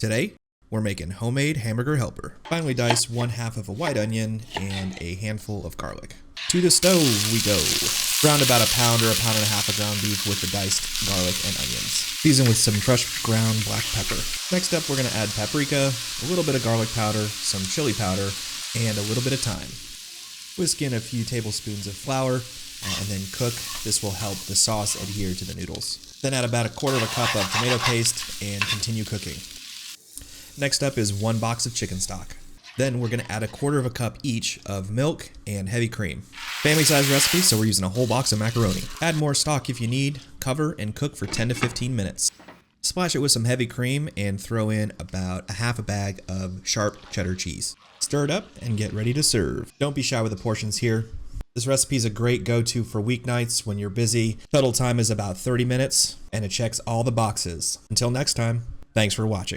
Today, we're making homemade Hamburger Helper. Finely dice 1/2 of a white onion and a handful of garlic. To the stove we go. Brown about a pound or a pound and a half of ground beef with the diced garlic and onions. Season with some crushed ground black pepper. Next up, we're gonna add paprika, a little bit of garlic powder, some chili powder, and a little bit of thyme. Whisk in a few tablespoons of flour and then cook. This will help the sauce adhere to the noodles. Then add about 1/4 cup of tomato paste and continue cooking. Next up is 1 box of chicken stock. Then we're gonna add 1/4 cup each of milk and heavy cream. Family size recipe, so we're using a whole box of macaroni. Add more stock if you need, cover and cook for 10 to 15 minutes. Splash it with some heavy cream and throw in about 1/2 bag of sharp cheddar cheese. Stir it up and get ready to serve. Don't be shy with the portions here. This recipe is a great go-to for weeknights when you're busy. Total time is about 30 minutes and it checks all the boxes. Until next time, thanks for watching.